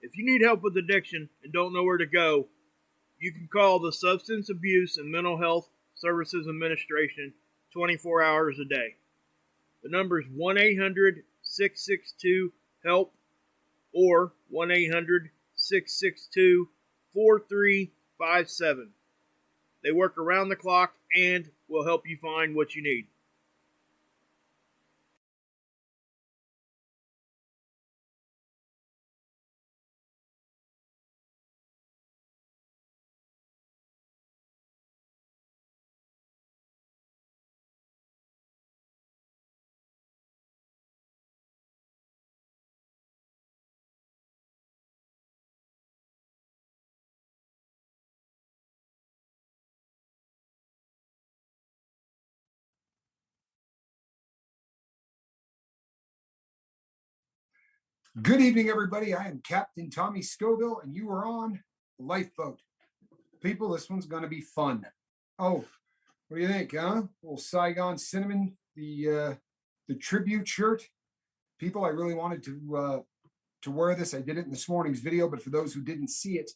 If you need help with addiction and don't know where to go, you can call the Substance Abuse and Mental Health Services Administration 24 hours a day. The number is 1-800-662-HELP or 1-800-662-4357. They work around the clock and will help you find what you need. Good evening, everybody. I am Captain Tommy Scoville, and you are on Lifeboat. People, this one's going to be fun. Oh, what do you think, huh? Little Saigon Cinnamon, the tribute shirt. People, I really wanted to wear this. I did it in this morning's video, but for those who didn't see it,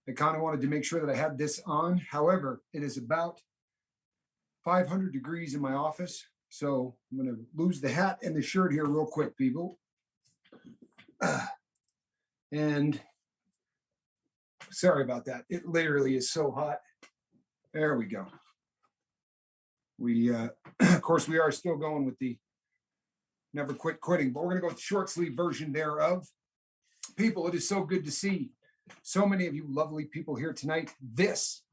I kind of wanted to make sure that I had this on. However, it is about 500 degrees in my office, so I'm going to lose the hat and the shirt here real quick, people. And sorry about that. It literally is so hot. There we go. We, of course, we are still going with the never quit quitting, but we're going to go with the short sleeve version thereof. People, it is so good to see so many of you lovely people here tonight. This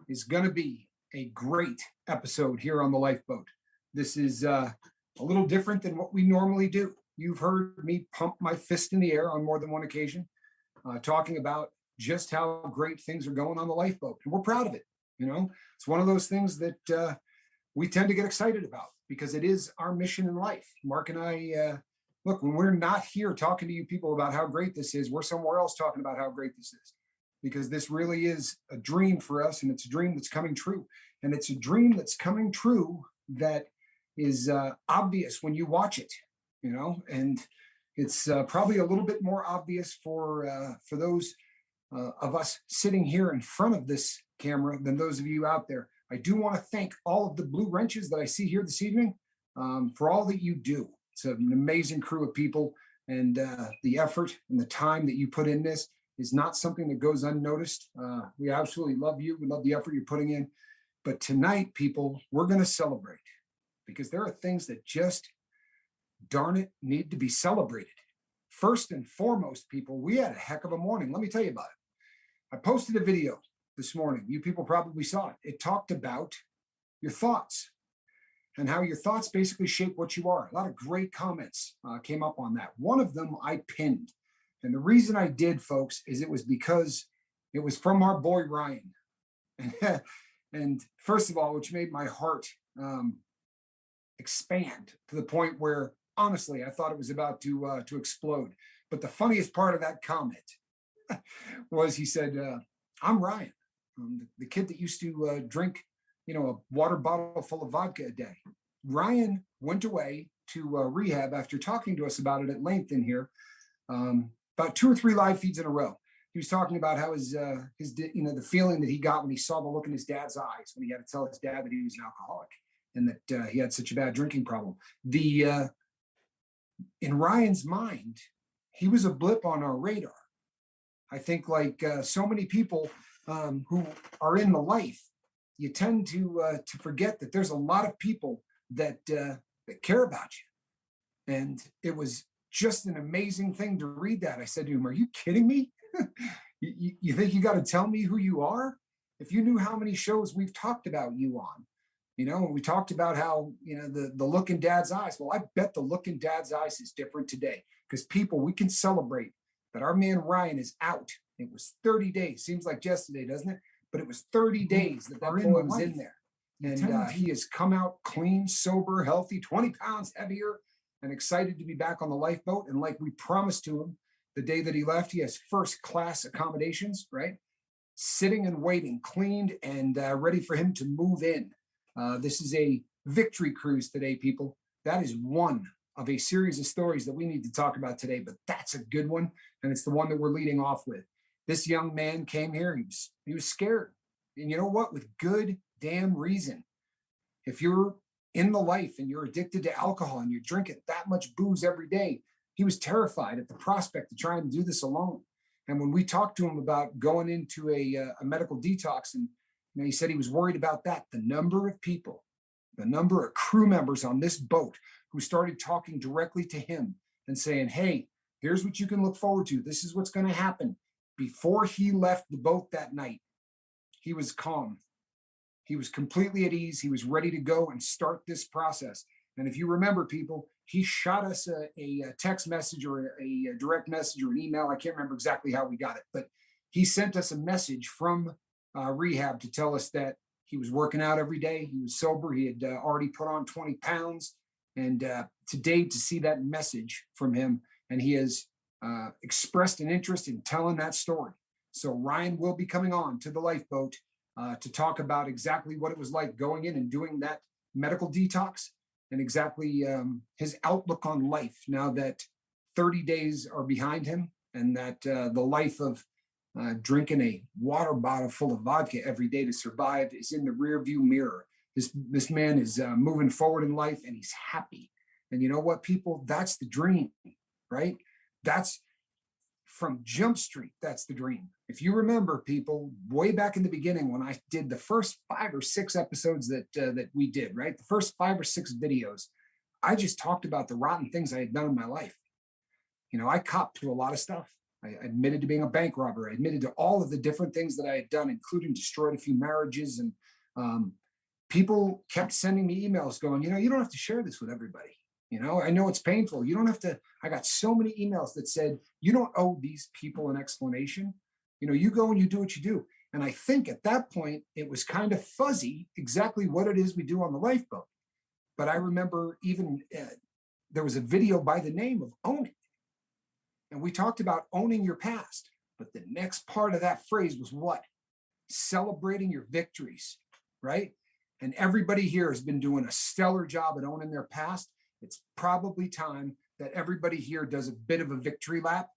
is going to be a great episode here on the Lifeboat. This is a little different than what we normally do. You've heard me pump my fist in the air on more than one occasion, talking about just how great things are going on the Lifeboat. And we're proud of it. You know, it's one of those things that we tend to get excited about because it is our mission in life. Mark and I, look, when we're not here talking to you people about how great this is, we're somewhere else talking about how great this is, because this really is a dream for us, and it's a dream that's coming true. And it's a dream that's coming true that is obvious when you watch it. You know, and it's probably a little bit more obvious for those of us sitting here in front of this camera than those of you out there. I do want to thank all of the blue wrenches that I see here this evening for all that you do. It's an amazing crew of people, and the effort and the time that you put in this is not something that goes unnoticed. We absolutely love you. We love the effort you're putting in. But tonight, people, we're going to celebrate, because there are things that just, darn it, need to be celebrated. First and foremost, people, we had a heck of a morning. Let me tell you about it. I posted a video this morning. You people probably saw it. It talked about your thoughts and how your thoughts basically shape what you are. A lot of great comments came up on that. One of them I pinned. And the reason I did, folks, is it was because it was from our boy Ryan. And first of all, which made my heart expand to the point where, honestly, I thought it was about to explode. But the funniest part of that comment was he said, I'm Ryan, the kid that used to drink, a water bottle full of vodka a day. Ryan went away to rehab after talking to us about it at length in here, about 2 or 3 live feeds in a row. He was talking about how his the feeling that he got when he saw the look in his dad's eyes when he had to tell his dad that he was an alcoholic and that he had such a bad drinking problem. In Ryan's mind, he was a blip on our radar. I think, like so many people who are in the life, you tend to forget that there's a lot of people that care about you. And it was just an amazing thing to read that. I said to him, "Are you kidding me? You think you got to tell me who you are? If you knew how many shows we've talked about you on." We talked about how, the look in Dad's eyes. Well, I bet the look in Dad's eyes is different today, because people, we can celebrate that our man Ryan is out. It was 30 days. Seems like yesterday, doesn't it? But it was 30 days that boy was in there. And he has come out clean, sober, healthy, 20 pounds heavier, and excited to be back on the Lifeboat. And like we promised to him the day that he left, he has first class accommodations, right? Sitting and waiting, cleaned and ready for him to move in. This is a victory cruise today, people. That is one of a series of stories that we need to talk about today, but that's a good one. And it's the one that we're leading off with. This young man came here. He was scared. And you know what? With good damn reason. If you're in the life and you're addicted to alcohol and you're drinking that much booze every day, he was terrified at the prospect of trying to do this alone. And when we talked to him about going into a medical detox, and he said he was worried about that, the number of people, the number of crew members on this boat who started talking directly to him and saying, hey, here's what you can look forward to. This is what's going to happen. Before he left the boat that night, he was calm. He was completely at ease. He was ready to go and start this process. And if you remember, people, he shot us a text message or a direct message or an email. I can't remember exactly how we got it, but he sent us a message from rehab to tell us that he was working out every day. He was sober. He had already put on 20 pounds. And today, to see that message from him, and he has expressed an interest in telling that story. So Ryan will be coming on to the lifeboat to talk about exactly what it was like going in and doing that medical detox, and exactly his outlook on life now that 30 days are behind him, and that the life of drinking a water bottle full of vodka every day to survive is in the rearview mirror. This man is moving forward in life, and he's happy. And you know what, people? That's the dream, right? That's from Jump Street. That's the dream. If you remember, people, way back in the beginning when I did the first 5 or 6 episodes that we did, right? The first 5 or 6 videos, I just talked about the rotten things I had done in my life. You know, I copped to a lot of stuff. I admitted to being a bank robber. I admitted to all of the different things that I had done, including destroyed a few marriages. And people kept sending me emails going, you know, you don't have to share this with everybody. You know, I know it's painful. You don't have to. I got so many emails that said, you don't owe these people an explanation. You know, you go and you do what you do. And I think at that point, it was kind of fuzzy exactly what it is we do on the lifeboat. But I remember even there was a video by the name of Own It. And we talked about owning your past. But the next part of that phrase was what? Celebrating your victories, right? And everybody here has been doing a stellar job at owning their past. It's probably time that everybody here does a bit of a victory lap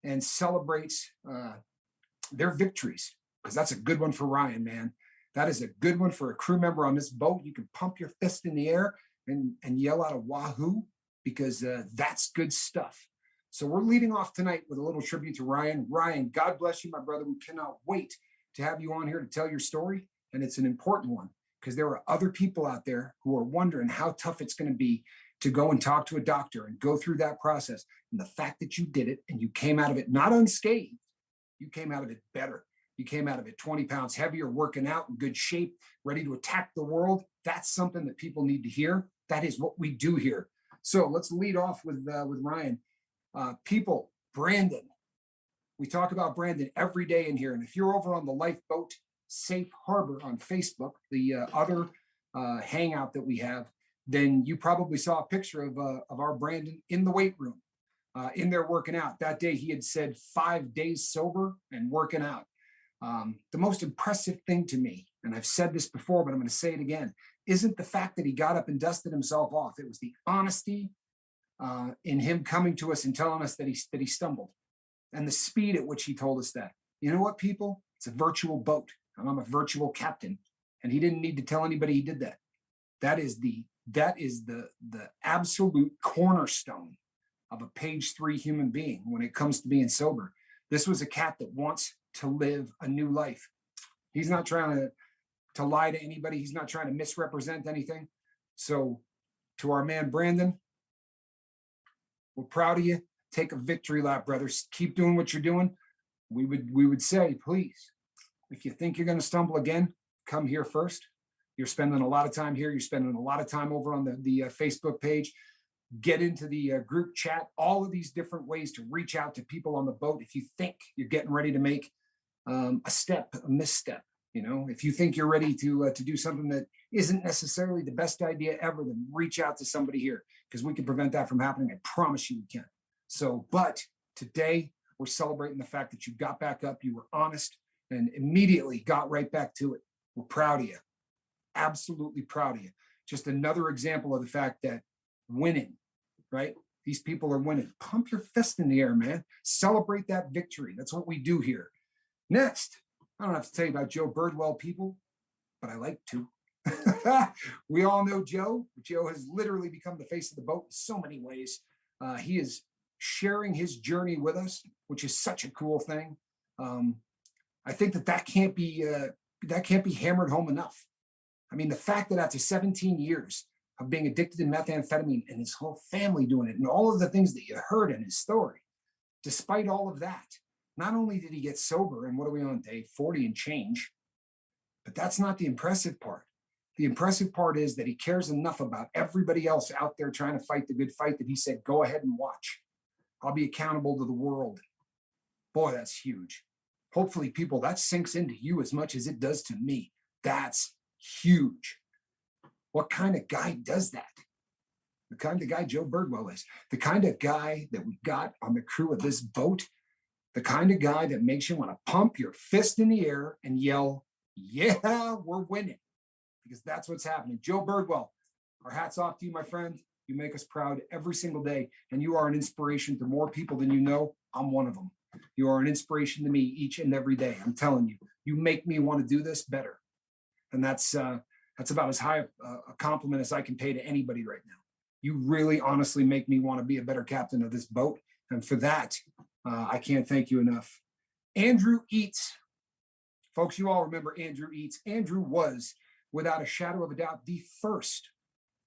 and celebrates their victories, because that's a good one for Ryan, man. That is a good one for a crew member on this boat. You can pump your fist in the air and yell out a wahoo, because that's good stuff. So we're leading off tonight with a little tribute to Ryan. Ryan, God bless you, my brother. We cannot wait to have you on here to tell your story. And it's an important one, because there are other people out there who are wondering how tough it's going to be to go and talk to a doctor and go through that process. And the fact that you did it and you came out of it not unscathed, you came out of it better. You came out of it 20 pounds heavier, working out, in good shape, ready to attack the world. That's something that people need to hear. That is what we do here. So let's lead off with Ryan. People, Brandon. We talk about Brandon every day in here. And if you're over on the Lifeboat Safe Harbor on Facebook, the other hangout that we have, then you probably saw a picture of our Brandon in the weight room, in there working out. That day he had said 5 days sober and working out. The most impressive thing to me, and I've said this before, but I'm going to say it again, isn't the fact that he got up and dusted himself off. It was the honesty in him coming to us and telling us that he stumbled, and the speed at which he told us that. You know what, people? It's a virtual boat, and I'm a virtual captain, and he didn't need to tell anybody he did that. That is the absolute cornerstone of a page 3 human being when it comes to being sober. This was a cat that wants to live a new life. He's not trying to lie to anybody. He's not trying to misrepresent anything. So to our man, Brandon, we're proud of you. Take a victory lap, brothers. Keep doing what you're doing. We would say, please, if you think you're going to stumble again, come here first. You're spending a lot of time here. You're spending a lot of time over on the Facebook page. Get into the group chat. All of these different ways to reach out to people on the boat. If you think you're getting ready to make a misstep, you know, if you think you're ready to do something that isn't necessarily the best idea ever, then reach out to somebody here, because we can prevent that from happening. I promise you we can. So, but today we're celebrating the fact that you got back up, you were honest, and immediately got right back to it. We're proud of you. Absolutely proud of you. Just another example of the fact that winning right? These people are winning. Pump your fist in the air, man. Celebrate that victory. That's what we do here. Next, I don't have to tell you about Joe Birdwell, people, but I like to. We all know Joe. Joe has literally become the face of the boat in so many ways. He is sharing his journey with us, which is such a cool thing. I think that can't be hammered home enough. I mean, the fact that after 17 years of being addicted to methamphetamine and his whole family doing it and all of the things that you heard in his story, despite all of that, not only did he get sober, and what are we on, day 40 and change, but that's not the impressive part. The impressive part is that he cares enough about everybody else out there trying to fight the good fight that he said, go ahead and watch. I'll be accountable to the world. Boy, that's huge. Hopefully, people, that sinks into you as much as it does to me. That's huge. What kind of guy does that? The kind of guy Joe Birdwell is. The kind of guy that we got on the crew of this boat. The kind of guy that makes you want to pump your fist in the air and yell, yeah, we're winning. Because that's what's happening. Joe Birdwell, our hats off to you, my friend. You make us proud every single day. And you are an inspiration to more people than you know. I'm one of them. You are an inspiration to me each and every day. I'm telling you, you make me want to do this better. And that's about as high a compliment as I can pay to anybody right now. You really honestly make me want to be a better captain of this boat. And for that, I can't thank you enough. Andrew Eats. Folks, you all remember Andrew Eats. Andrew was, without a shadow of a doubt, the first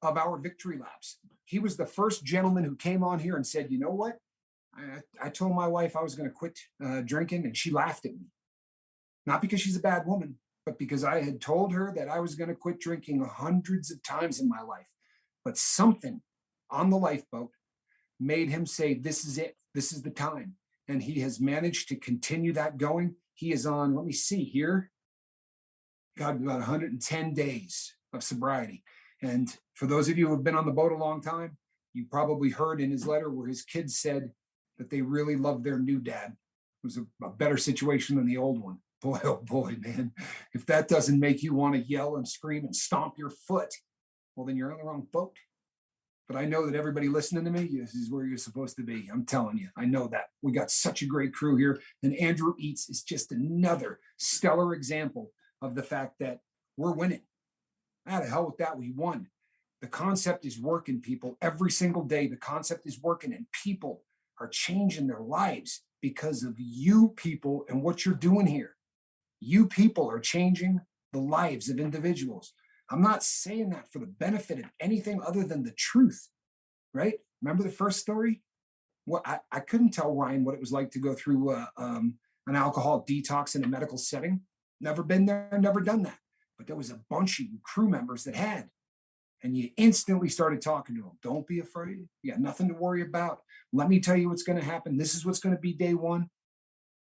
of our victory laps. He was the first gentleman who came on here and said, you know what? I told my wife I was going to quit drinking, and she laughed at me. Not because she's a bad woman, but because I had told her that I was going to quit drinking hundreds of times in my life. But something on the lifeboat made him say, this is it. This is the time. And he has managed to continue that going. He is on, let me see here, about 110 days of sobriety. And for those of you who have been on the boat a long time, you probably heard in his letter where his kids said that they really loved their new dad. It was a better situation than the old one. Boy, oh boy, man. If that doesn't make you want to yell and scream and stomp your foot, well, then you're on the wrong boat. But I know that everybody listening to me, this is where you're supposed to be. I'm telling you, I know that. We got such a great crew here. And Andrew Eats is just another stellar example of the fact that we're winning. Ah, the hell with that, we won. The concept is working, people. Every single day, the concept is working, and people are changing their lives because of you people and what you're doing here. You people are changing the lives of individuals. I'm not saying that for the benefit of anything other than the truth, right? Remember the first story? Well, I couldn't tell Ryan what it was like to go through an alcohol detox in a medical setting. Never been there, never done that. But there was a bunch of crew members that had. And you instantly started talking to them. Don't be afraid. You got nothing to worry about. Let me tell you what's going to happen. This is what's going to be day one.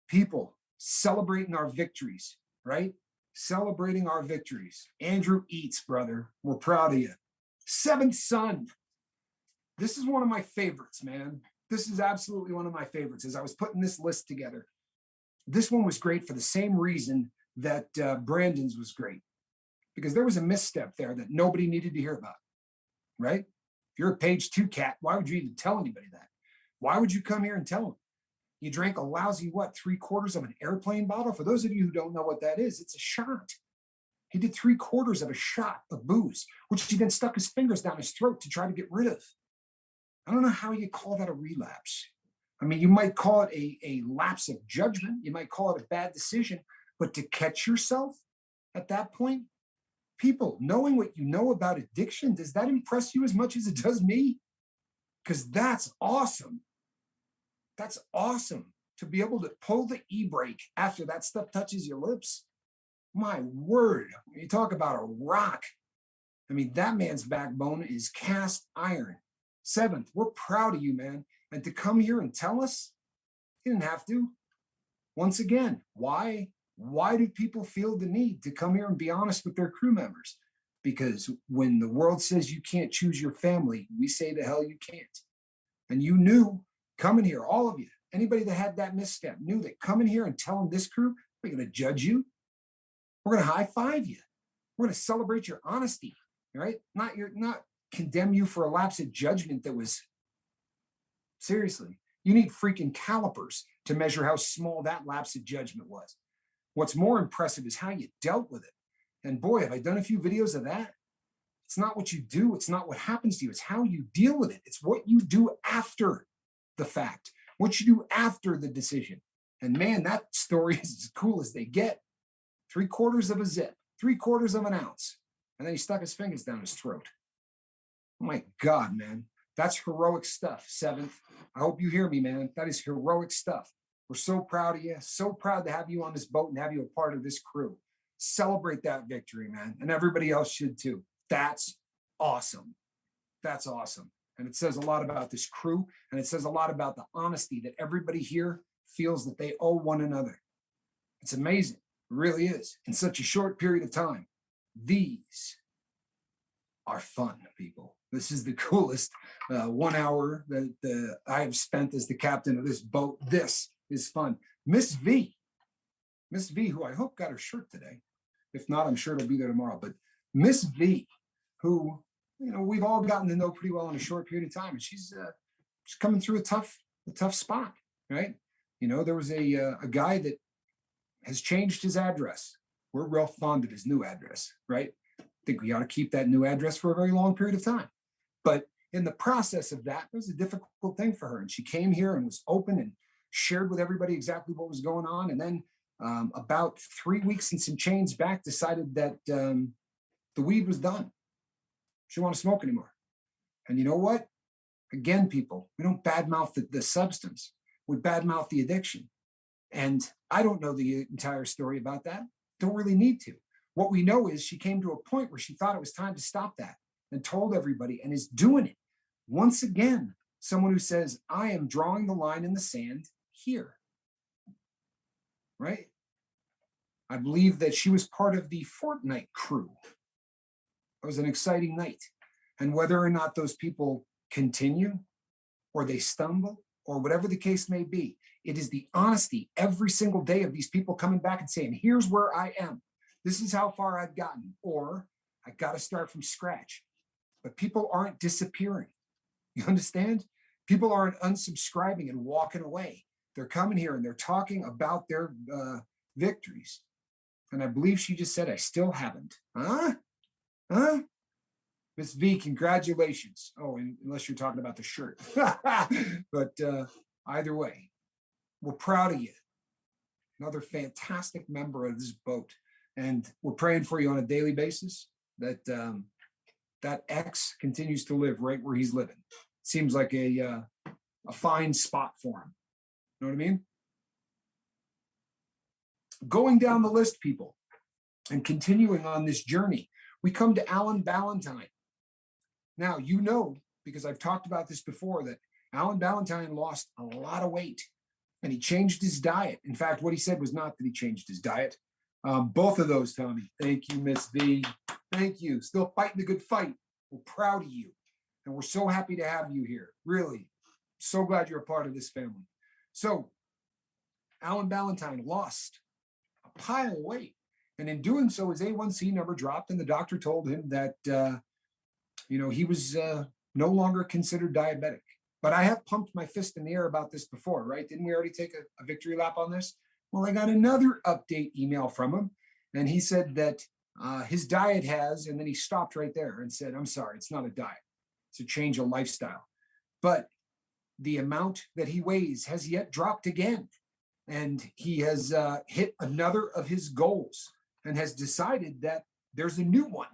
People celebrating our victories, right? Celebrating our victories. Andrew Eats, brother. We're proud of you. Seventh Son. This is one of my favorites, man. This is absolutely one of my favorites. As I was putting this list together, this one was great for the same reason that Brandon's was great. Because there was a misstep there that nobody needed to hear about, right? If you're a page 2 cat, why would you even tell anybody that? Why would you come here and tell them? You drank a lousy, 3/4 of an airplane bottle? For those of you who don't know what that is, it's a shot. He did 3/4 of a shot of booze, which he then stuck his fingers down his throat to try to get rid of. I don't know how you call that a relapse. I mean, you might call it a lapse of judgment. You might call it a bad decision, but to catch yourself at that point, people, knowing what you know about addiction, does that impress you as much as it does me? Because that's awesome. That's awesome to be able to pull the e-brake after that stuff touches your lips. My word, when you talk about a rock, I mean, that man's backbone is cast iron. Seventh, we're proud of you, man. And to come here and tell us, you didn't have to. Once again, why? Why do people feel the need to come here and be honest with their crew members? Because when the world says you can't choose your family, we say the hell you can't. And you knew coming here, all of you, anybody that had that misstep, knew that coming here and telling this crew, we're going to judge you. We're going to high five you. We're going to celebrate your honesty, right? Not condemn you for a lapse of judgment that was Seriously, you need freaking calipers to measure how small that lapse of judgment was. What's more impressive is how you dealt with it. And boy, have I done a few videos of that. It's not what you do. It's not what happens to you. It's how you deal with it. It's what you do after the fact, what you do after the decision. And man, that story is as cool as they get. 3/4 of a zip, 3/4 of an ounce. And then he stuck his fingers down his throat. Oh my God, man. That's heroic stuff, Seventh. I hope you hear me, man. That is heroic stuff. We're so proud of you. So proud to have you on this boat and have you a part of this crew. Celebrate that victory, man. And everybody else should too. That's awesome. That's awesome. And it says a lot about this crew. And it says a lot about the honesty that everybody here feels that they owe one another. It's amazing. It really is. In such a short period of time. These are fun, people. This is the coolest 1 hour that I have spent as the captain of this boat. This is fun. Miss V, who I hope got her shirt today. If not, I'm sure it'll be there tomorrow. But Miss V, who, you know, we've all gotten to know pretty well in a short period of time, and she's coming through a tough spot, right? You know, there was a guy that has changed his address. We're real fond of his new address, right? I think we ought to keep that new address for a very long period of time. But in the process of that, it was a difficult thing for her. And she came here and was open and shared with everybody exactly what was going on. And then about 3 weeks and some change back, decided that the weed was done. She didn't want to smoke anymore. And you know what? Again, people, we don't badmouth the substance. We badmouth the addiction. And I don't know the entire story about that. Don't really need to. What we know is she came to a point where she thought it was time to stop that and told everybody and is doing it. Once again, someone who says, I am drawing the line in the sand here. Right? I believe that she was part of the Fortnite crew. It was an exciting night. And whether or not those people continue or they stumble or whatever the case may be, it is the honesty every single day of these people coming back and saying, here's where I am. This is how far I've gotten, or I got to start from scratch. But people aren't disappearing. You understand? People aren't unsubscribing and walking away. They're coming here and they're talking about their victories. And I believe she just said, I still haven't. Huh? Miss V, congratulations. Oh, and unless you're talking about the shirt. But either way, we're proud of you. Another fantastic member of this boat. And we're praying for you on a daily basis that that X continues to live right where he's living. Seems like a fine spot for him. You know what I mean? Going down the list, people, and continuing on this journey, we come to Alan Ballentine. Now, you know, because I've talked about this before, that Alan Ballentine lost a lot of weight and he changed his diet. In fact, what he said was not that he changed his diet. Both of those, Tommy. Thank you, Miss V. Thank you. Still fighting the good fight. We're proud of you. And we're so happy to have you here. Really. So glad you're a part of this family. So, Alan Ballentine lost a pile of weight. And in doing so, his A1C number dropped, and the doctor told him that, he was no longer considered diabetic. But I have pumped my fist in the air about this before, right? Didn't we already take a victory lap on this? Well, I got another update email from him, and he said that his diet has, and then he stopped right there and said, I'm sorry, it's not a diet. It's a change of lifestyle. But the amount that he weighs has yet dropped again. And he has hit another of his goals and has decided that there's a new one.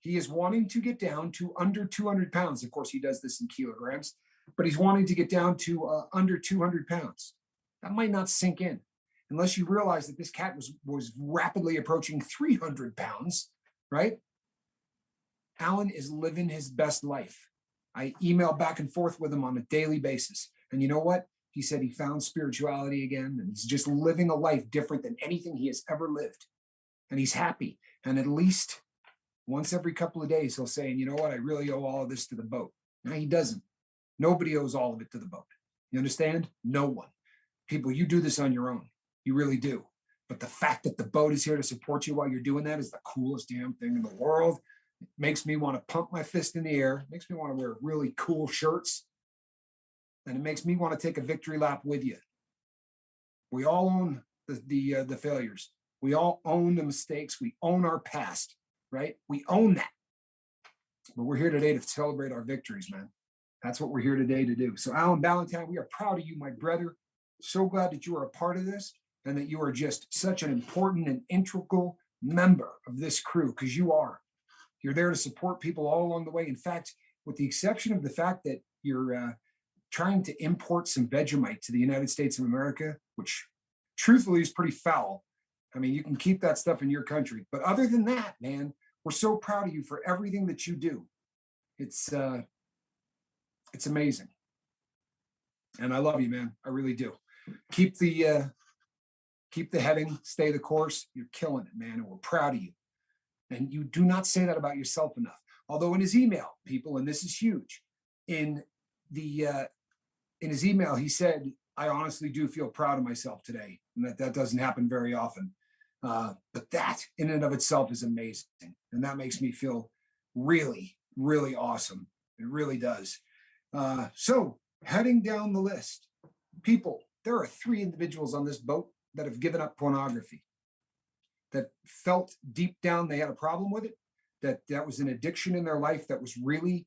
He is wanting to get down to under 200 pounds. Of course, he does this in kilograms, but he's wanting to get down to under 200 pounds. That might not sink in unless you realize that this cat was rapidly approaching 300 pounds, right? Alan is living his best life. I email back and forth with him on a daily basis. And you know what? He said he found spirituality again, and he's just living a life different than anything he has ever lived. And he's happy. And at least once every couple of days, he'll say, and you know what? I really owe all of this to the boat. No, he doesn't. Nobody owes all of it to the boat. You understand? No one. People, you do this on your own. You really do. But the fact that the boat is here to support you while you're doing that is the coolest damn thing in the world. It makes me want to pump my fist in the air. It makes me want to wear really cool shirts. and it makes me want to take a victory lap with you. We all own the failures. We all own the mistakes. We own our past, right? We own that. But we're here today to celebrate our victories, man. That's what we're here today to do. So, Alan Ballentine, we are proud of you, my brother. So glad that you are a part of this and that you are just such an important and integral member of this crew, because you are. You're there to support people all along the way. In fact, with the exception of the fact that you're trying to import some Vegemite to the United States of America, which truthfully is pretty foul. I mean, you can keep that stuff in your country. But other than that, man, we're so proud of you for everything that you do. It's amazing. And I love you, man. I really do. Keep the heading, stay the course. You're killing it, man. And we're proud of you. And you do not say that about yourself enough. Although in his email, people, and this is huge, in his email, he said, I honestly do feel proud of myself today. And that doesn't happen very often. But that in and of itself is amazing. And that makes me feel really, really awesome. It really does. So heading down the list, people, there are 3 individuals on this boat that have given up pornography, that felt deep down they had a problem with it, that was an addiction in their life that was really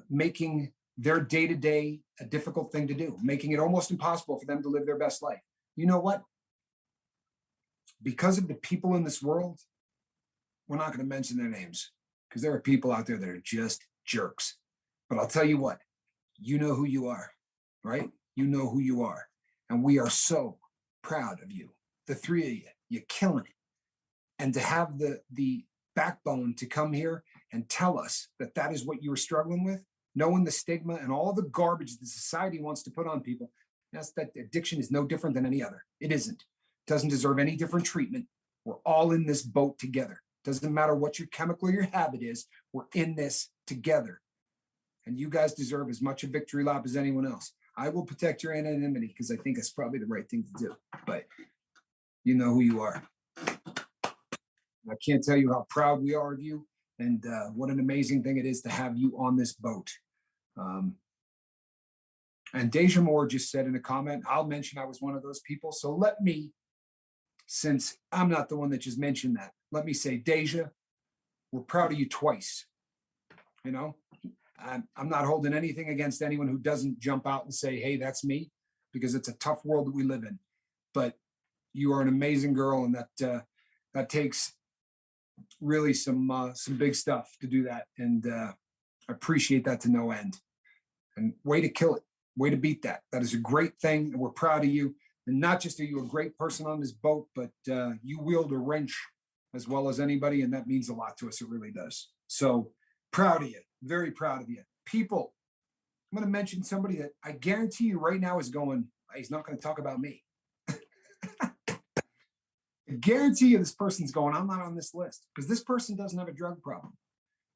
making their day-to-day a difficult thing to do, making it almost impossible for them to live their best life. You know what? Because of the people in this world, we're not going to mention their names because there are people out there that are just jerks. But I'll tell you what, you know who you are, right? You know who you are. And we are so proud of you, the 3 of you. You're killing it. And to have the backbone to come here and tell us that is what you were struggling with, knowing the stigma and all the garbage that society wants to put on people, that's that addiction is no different than any other. It isn't. It doesn't deserve any different treatment. We're all in this boat together. Doesn't matter what your chemical or your habit is, we're in this together. And you guys deserve as much a victory lap as anyone else. I will protect your anonymity because I think it's probably the right thing to do. But you know who you are. I can't tell you how proud we are of you and what an amazing thing it is to have you on this boat. And Deja Moore just said in a comment, I'll mention I was one of those people. So let me, since I'm not the one that just mentioned that, let me say, Deja, we're proud of you twice. You know, I'm not holding anything against anyone who doesn't jump out and say, hey, that's me, because it's a tough world that we live in. But you are an amazing girl, and that takes really some big stuff to do that. And I appreciate that to no end. And way to kill it. Way to beat that. That is a great thing. And we're proud of you. And not just are you a great person on this boat, but you wield a wrench as well as anybody. And that means a lot to us. It really does. So proud of you. Very proud of you. People, I'm going to mention somebody that I guarantee you right now is going, he's not going to talk about me. I guarantee you this person's going, I'm not on this list, because this person doesn't have a drug problem.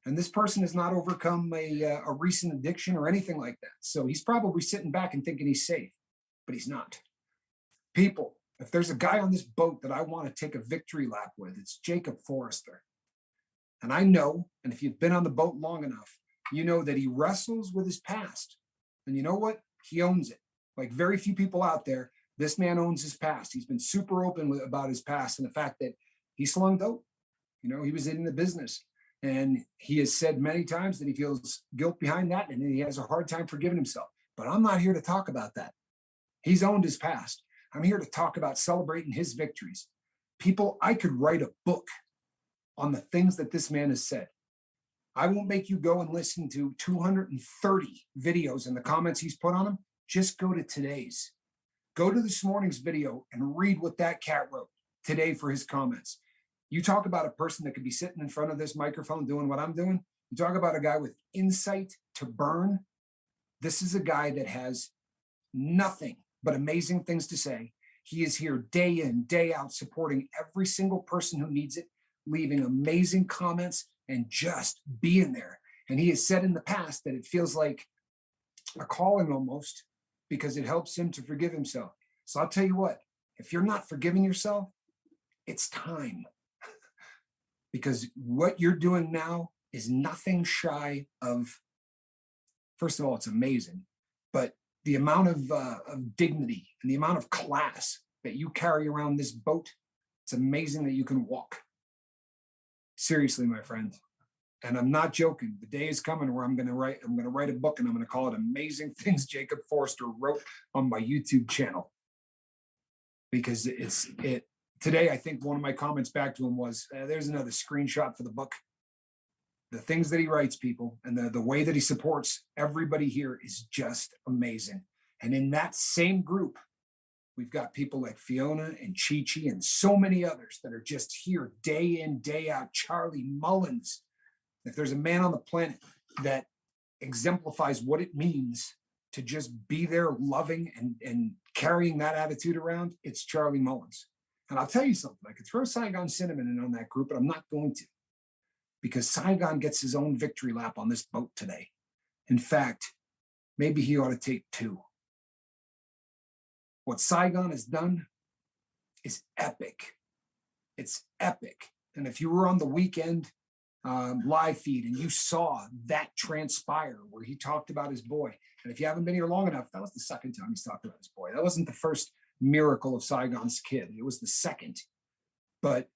And this person has not overcome a recent addiction or anything like that. So he's probably sitting back and thinking he's safe, but he's not. People, if there's a guy on this boat that I want to take a victory lap with, it's Jacob Forrester. And I know, and if you've been on the boat long enough, you know that he wrestles with his past. And you know what? He owns it. Like very few people out there, this man owns his past. He's been super open about his past and the fact that he slung dope. You know, he was in the business. And he has said many times that he feels guilt behind that and he has a hard time forgiving himself. But I'm not here to talk about that. He's owned his past. I'm here to talk about celebrating his victories. People, I could write a book on the things that this man has said. I won't make you go and listen to 230 videos and the comments he's put on them. Just go to today's. Go to this morning's video and read what that cat wrote today for his comments. You talk about a person that could be sitting in front of this microphone doing what I'm doing. You talk about a guy with insight to burn. This is a guy that has nothing but amazing things to say. He is here day in, day out, supporting every single person who needs it, leaving amazing comments and just being there. And he has said in the past that it feels like a calling almost, because it helps him to forgive himself. So I'll tell you what, if you're not forgiving yourself, it's time. Because what you're doing now is nothing shy of, first of all, it's amazing, but the amount of dignity and the amount of class that you carry around this boat, it's amazing that you can walk. Seriously, my friend. And I'm not joking. The day is coming where I'm going to write a book, and I'm going to call it Amazing Things Jacob Forster Wrote on my YouTube channel. Because today, I think one of my comments back to him was, there's another screenshot for the book. The things that he writes, people, and the way that he supports everybody here is just amazing. And in that same group, we've got people like Fiona and Chi-Chi and so many others that are just here day in, day out. Charlie Mullins. If there's a man on the planet that exemplifies what it means to just be there loving and carrying that attitude around, it's Charlie Mullins. And I'll tell you something, I could throw Saigon Cinnamon in on that group, but I'm not going to, because Saigon gets his own victory lap on this boat today. In fact, maybe he ought to take 2. What Saigon has done is epic. It's epic. And if you were on the weekend live feed and you saw that transpire where he talked about his boy, and if you haven't been here long enough, that was the second time he's talked about his boy. That wasn't the first miracle of Saigon's kid. It was the second. But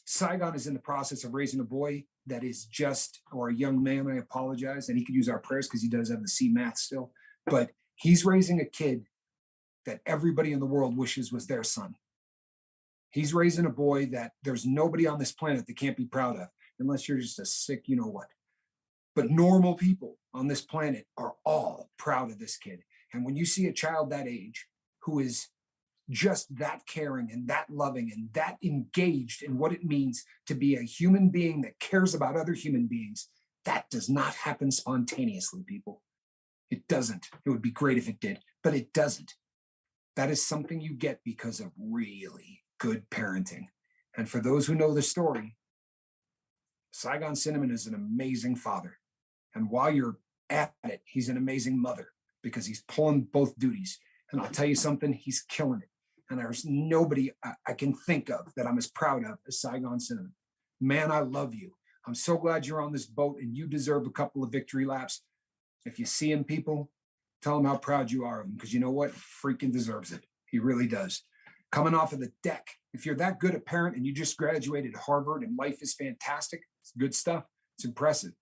Saigon is in the process of raising a boy that is just, or a young man, I apologize, and he could use our prayers because he does have the C math still, but he's raising a kid that everybody in the world wishes was their son. He's raising a boy that there's nobody on this planet that can't be proud of, unless you're just a sick, you know what. But normal people on this planet are all proud of this kid. And when you see a child that age who is just that caring and that loving and that engaged in what it means to be a human being that cares about other human beings, that does not happen spontaneously, people. It doesn't. It would be great if it did, but it doesn't. That is something you get because of really good parenting. And for those who know the story, Saigon Cinnamon is an amazing father. And while you're at it, he's an amazing mother because he's pulling both duties. And I'll tell you something, he's killing it. And there's nobody I can think of that I'm as proud of as Saigon Cinnamon. Man, I love you. I'm so glad you're on this boat and you deserve a couple of victory laps. If you see him, people, tell him how proud you are of him, because you know what? He freaking deserves it. He really does. Coming off of the deck, if you're that good a parent and you just graduated Harvard and life is fantastic, it's good stuff. It's impressive.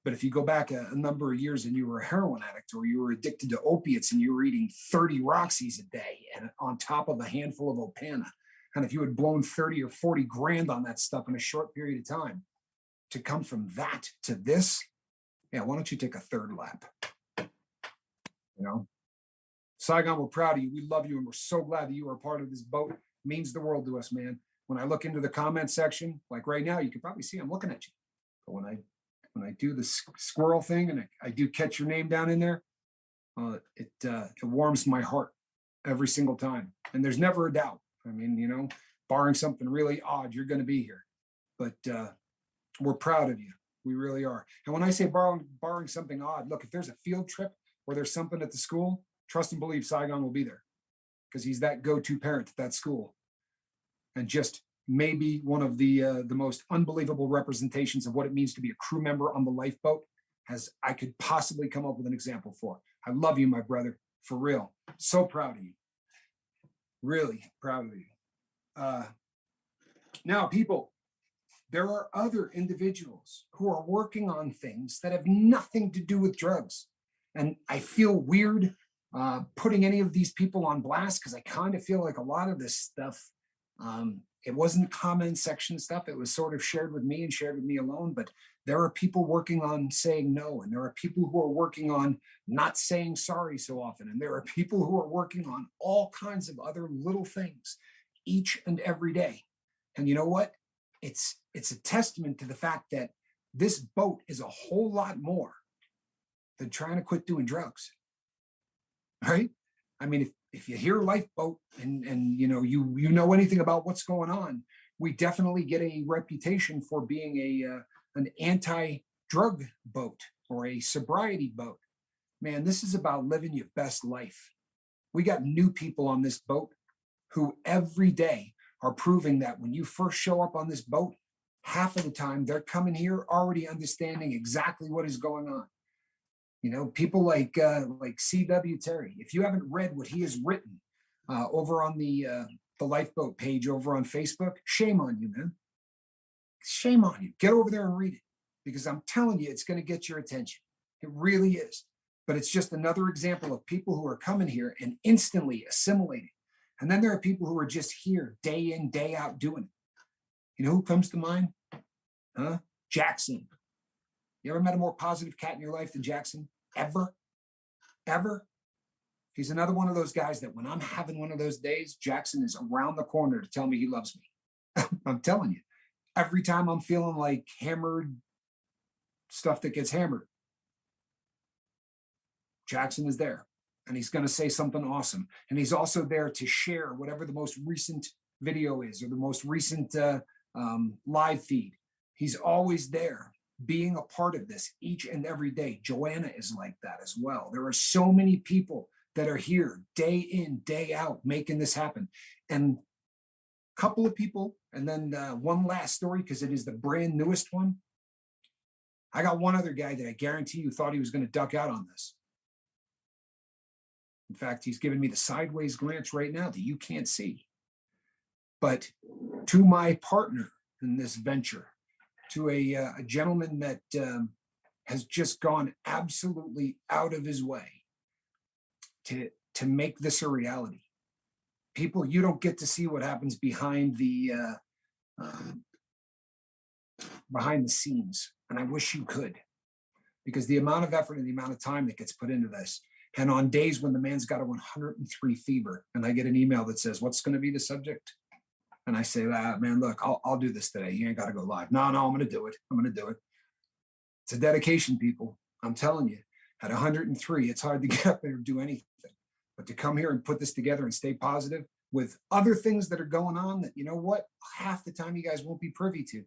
But if you go back a number of years and you were a heroin addict or you were addicted to opiates and you were eating 30 Roxys a day and on top of a handful of Opana, and if you had blown 30 or 40 grand on that stuff in a short period of time, to come from that to this, yeah, why don't you take a third lap? You know, Saigon, we're proud of you. We love you, and we're so glad that you are a part of this boat. It means the world to us, man. When I look into the comment section, like right now, you can probably see I'm looking at you. But when I do the squirrel thing and I do catch your name down in there, it warms my heart every single time. And there's never a doubt. I mean, you know, barring something really odd, you're going to be here. But we're proud of you. We really are. And when I say barring something odd, look, if there's a field trip or there's something at the school, trust and believe Saigon will be there because he's that go-to parent at that school. And just maybe one of the most unbelievable representations of what it means to be a crew member on the lifeboat as I could possibly come up with an example for. I love you, my brother, for real. So proud of you. Really proud of you. Now, people, there are other individuals who are working on things that have nothing to do with drugs. And I feel weird putting any of these people on blast because I kind of feel like a lot of this stuff, it wasn't comment section stuff. It was sort of shared with me and shared with me alone. But there are people working on saying no. And there are people who are working on not saying sorry so often. And there are people who are working on all kinds of other little things each and every day. And you know what? It's a testament to the fact that this boat is a whole lot more than trying to quit doing drugs. Right? I mean, if you hear lifeboat and you know anything about what's going on, we definitely get a reputation for being an anti-drug boat or a sobriety boat. Man, this is about living your best life. We got new people on this boat who every day are proving that when you first show up on this boat, half of the time they're coming here already understanding exactly what is going on. People like C.W. Terry. If you haven't read what he has written over on the lifeboat page over on Facebook, shame on you, man. Shame on you. Get over there and read it, because I'm telling you, it's going to get your attention. It really is. But it's just another example of people who are coming here and instantly assimilating. And then there are people who are just here day in, day out doing it. You know who comes to mind? Huh? Jackson. You ever met a more positive cat in your life than Jackson? Ever? Ever? He's another one of those guys that when I'm having one of those days, Jackson is around the corner to tell me he loves me. I'm telling you. Every time I'm feeling like hammered, stuff that gets hammered, Jackson is there, and he's going to say something awesome. And he's also there to share whatever the most recent video is, or the most recent live feed. He's always there, being a part of this each and every day. Joanna is like that as well. There are so many people that are here day in, day out, making this happen. And a couple of people, and then one last story, because it is the brand newest one. I got one other guy that I guarantee you thought he was going to duck out on this. In fact, he's giving me the sideways glance right now that you can't see. But to my partner in this venture, to a gentleman that has just gone absolutely out of his way to make this a reality. People, you don't get to see what happens behind the scenes, and I wish you could, because the amount of effort and the amount of time that gets put into this. And on days when the man's got a 103 fever, and I get an email that says, "What's going to be the subject?" And I say, "Man, look, I'll do this today. You ain't got to go live." No, I'm going to do it. I'm going to do it. It's a dedication, people. I'm telling you, at 103, it's hard to get up there and do anything. But to come here and put this together and stay positive with other things that are going on that, you know what, half the time you guys won't be privy to.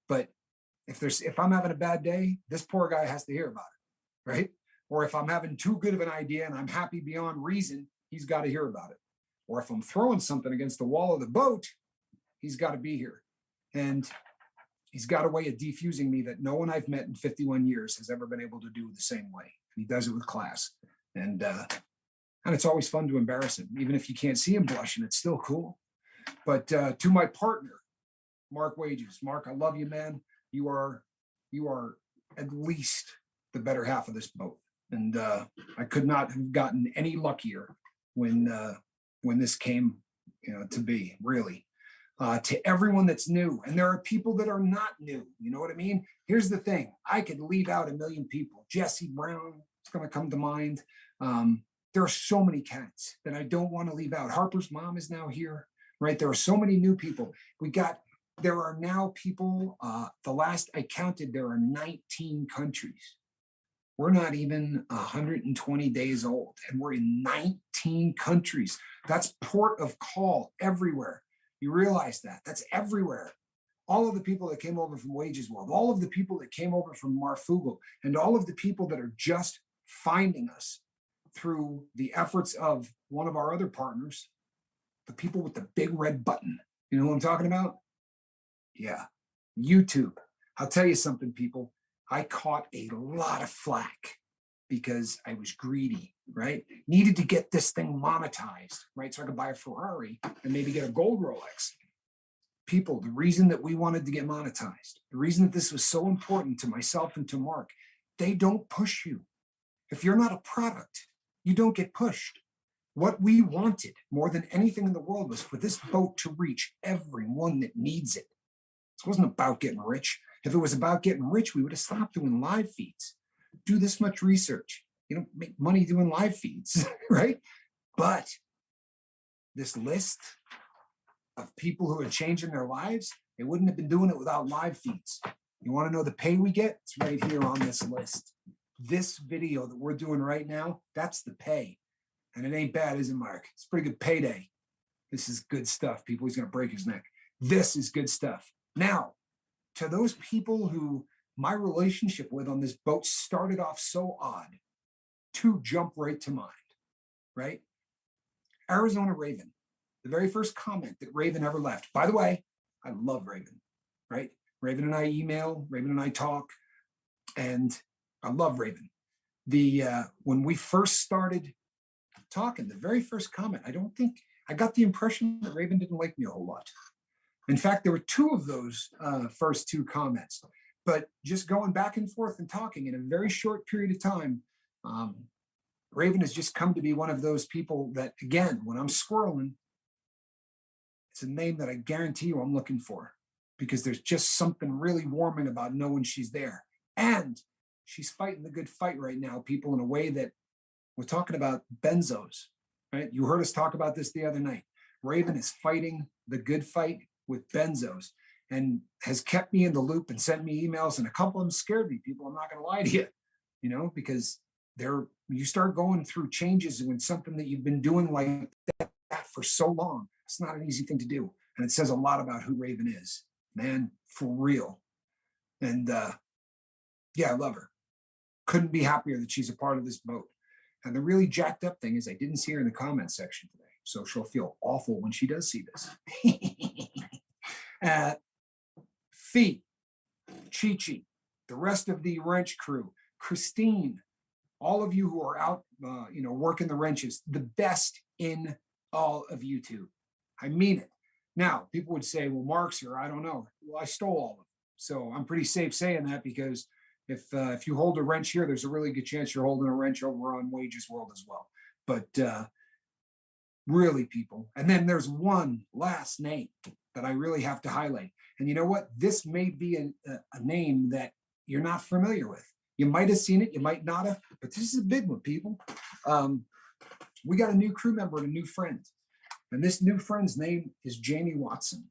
But if I'm having a bad day, this poor guy has to hear about it, right? Or if I'm having too good of an idea and I'm happy beyond reason, he's got to hear about it. Or if I'm throwing something against the wall of the boat, he's got to be here. And he's got a way of defusing me that no one I've met in 51 years has ever been able to do the same way. And he does it with class. And it's always fun to embarrass him. Even if you can't see him blushing, it's still cool. But to my partner, Mark Wages. Mark, I love you, man. You are at least the better half of this boat. And I could not have gotten any luckier when this came, to be, really. To everyone that's new, and there are people that are not new. You know what I mean? Here's the thing: I could leave out a million people. Jesse Brown is going to come to mind. There are so many cats that I don't want to leave out. Harper's mom is now here, right? There are so many new people. There are now people. The last I counted, there are 19 countries. We're not even 120 days old, and we're in 19 countries. That's port of call everywhere. You realize that? That's everywhere. All of the people that came over from Wages World, all of the people that came over from Marfugal, and all of the people that are just finding us through the efforts of one of our other partners, the people with the big red button. You know who I'm talking about? Yeah, YouTube. I'll tell you something, people. I caught a lot of flack because I was greedy, right? Needed to get this thing monetized, right? So I could buy a Ferrari and maybe get a gold Rolex. People, the reason that we wanted to get monetized, the reason that this was so important to myself and to Mark, they don't push you. If you're not a product, you don't get pushed. What we wanted more than anything in the world was for this boat to reach everyone that needs it. This wasn't about getting rich. If it was about getting rich, we would have stopped doing live feeds. Do this much research. You don't make money doing live feeds, right? But this list of people who are changing their lives, they wouldn't have been doing it without live feeds. You want to know the pay we get? It's right here on this list. This video that we're doing right now, that's the pay. And it ain't bad, is it, Mark? It's pretty good payday. This is good stuff. People, he's going to break his neck. This is good stuff. Now, to those people who my relationship with on this boat started off so odd, two jump right to mind, right? Arizona Raven, the very first comment that Raven ever left. By the way, I love Raven, right? Raven and I email, Raven and I talk, and I love Raven. When we first started talking, the very first comment, I got the impression that Raven didn't like me a whole lot. In fact, there were two of those first two comments, but just going back and forth and talking in a very short period of time, Raven has just come to be one of those people that, again, when I'm squirreling, it's a name that I guarantee you I'm looking for, because there's just something really warming about knowing she's there. And she's fighting the good fight right now, people, in a way that we're talking about benzos, right? You heard us talk about this the other night. Raven is fighting the good fight with benzos and has kept me in the loop and sent me emails, and a couple of them scared me, people. I'm not going to lie to you, because you start going through changes when something that you've been doing like that for so long, it's not an easy thing to do. And it says a lot about who Raven is, man, for real. And yeah, I love her. Couldn't be happier that she's a part of this boat. And the really jacked up thing is I didn't see her in the comment section today, so she'll feel awful when she does see this. Fee, Chi-Chi, the rest of the wrench crew, Christine, all of you who are out, working the wrenches, the best in all of YouTube. I mean it. Now, people would say, well, Mark's here. I don't know. Well, I stole all of them. So I'm pretty safe saying that, because if you hold a wrench here, there's a really good chance you're holding a wrench over on Wages World as well. But really, people. And then there's one last name that I really have to highlight. And you know what? This may be a name that you're not familiar with. You might have seen it, you might not have, but this is a big one, people. We got a new crew member and a new friend. And this new friend's name is Jamie Watson.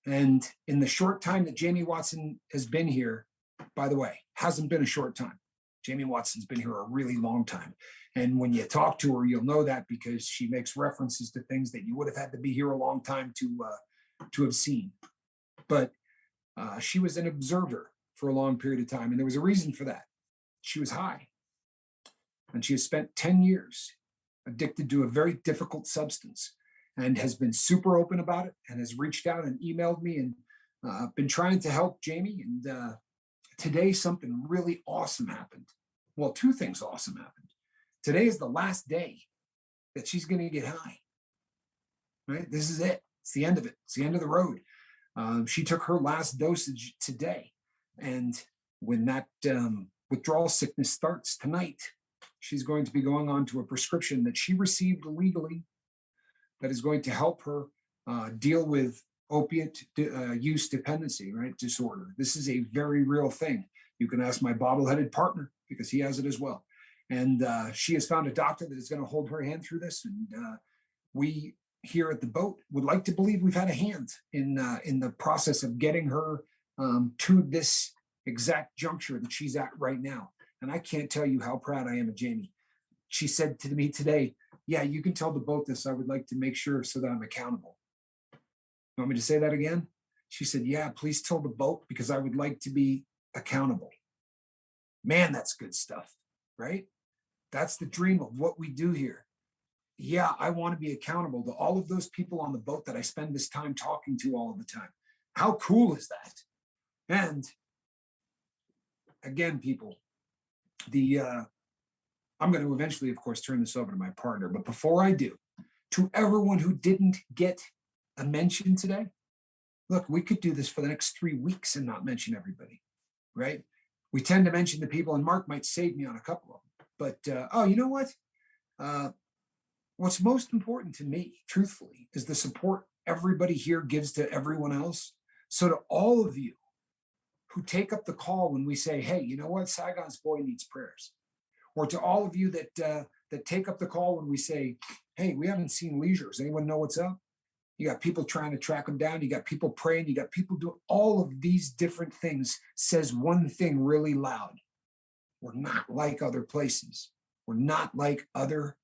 And in the short time that Jamie Watson has been here, by the way, hasn't been a short time. Jamie Watson's been here a really long time. And when you talk to her, you'll know that, because she makes references to things that you would have had to be here a long time to have seen. But she was an observer for a long period of time. And there was a reason for that. She was high. And she has spent 10 years addicted to a very difficult substance, and has been super open about it, and has reached out and emailed me, and been trying to help Jamie. And today, something really awesome happened. Well, two things awesome happened. Today is the last day that she's going to get high. Right? This is it. It's the end of it. It's the end of the road. She took her last dosage today. And when that withdrawal sickness starts tonight, she's going to be going on to a prescription that she received legally that is going to help her deal with opiate use dependency, right? Disorder. This is a very real thing. You can ask my bobble-headed partner, because he has it as well. And she has found a doctor that is going to hold her hand through this. And we here at the boat would like to believe we've had a hand in the process of getting her to this exact juncture that she's at right now. And I can't tell you how proud I am of Jamie. She said to me today, yeah, you can tell the boat this. I would like to make sure so that I'm accountable. You want me to say that again? She said, yeah, please tell the boat, because I would like to be accountable. Man, that's good stuff, right? That's the dream of what we do here. Yeah, I want to be accountable to all of those people on the boat that I spend this time talking to all of the time. How cool is that? And again, people, I'm going to eventually, of course, turn this over to my partner. But before I do, to everyone who didn't get a mention today, look, we could do this for the next 3 weeks and not mention everybody, right? We tend to mention the people, and Mark might save me on a couple of them. But, you know what? What's most important to me, truthfully, is the support everybody here gives to everyone else. So to all of you who take up the call when we say, hey, you know what? Saigon's boy needs prayers. Or to all of you that take up the call when we say, hey, we haven't seen Leisure. Does anyone know what's up? You got people trying to track them down. You got people praying. You got people doing all of these different things. Says one thing really loud. We're not like other places. We're not like other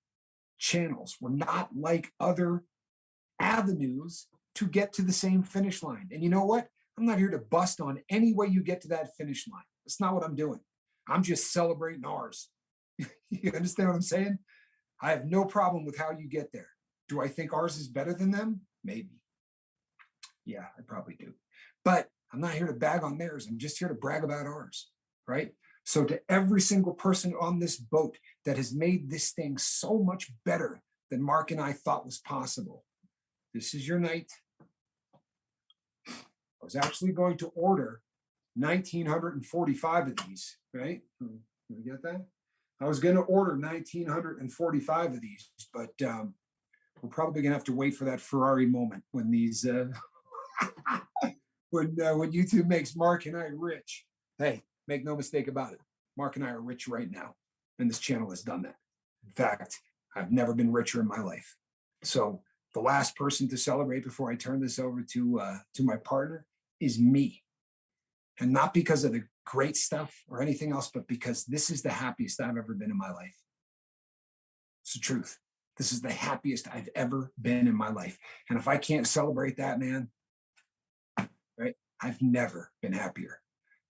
channels. We're not like other avenues to get to the same finish line. And you know what? I'm not here to bust on any way you get to that finish line. That's not what I'm doing. I'm just celebrating ours. You understand what I'm saying? I have no problem with how you get there. Do I think ours is better than them? Maybe. Yeah, I probably do. But I'm not here to bag on theirs. I'm just here to brag about ours, right? So to every single person on this boat that has made this thing so much better than Mark and I thought was possible, this is your night. I was actually going to order 1,945 of these, right? Can we get that? I was going to order 1,945 of these, but we're probably going to have to wait for that Ferrari moment when these, when YouTube makes Mark and I rich. Hey, make no mistake about it. Mark and I are rich right now, and this channel has done that. In fact, I've never been richer in my life. So the last person to celebrate before I turn this over to my partner is me. And not because of the great stuff or anything else, but because this is the happiest I've ever been in my life. It's the truth. This is the happiest I've ever been in my life. And if I can't celebrate that, man, right, I've never been happier.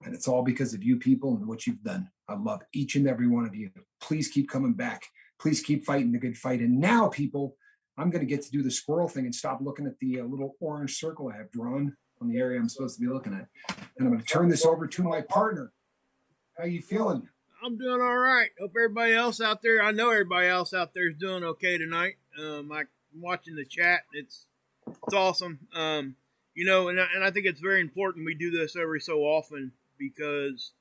And it's all because of you people and what you've done. I love each and every one of you. Please keep coming back. Please keep fighting the good fight. And now, people, I'm going to get to do the squirrel thing and stop looking at the little orange circle I have drawn on the area I'm supposed to be looking at. And I'm going to turn this over to my partner. How you feeling? I'm doing all right. Hope everybody else out there, I know everybody else out there is doing okay tonight. I'm watching the chat. It's awesome. You know, and I think it's very important we do this every so often because,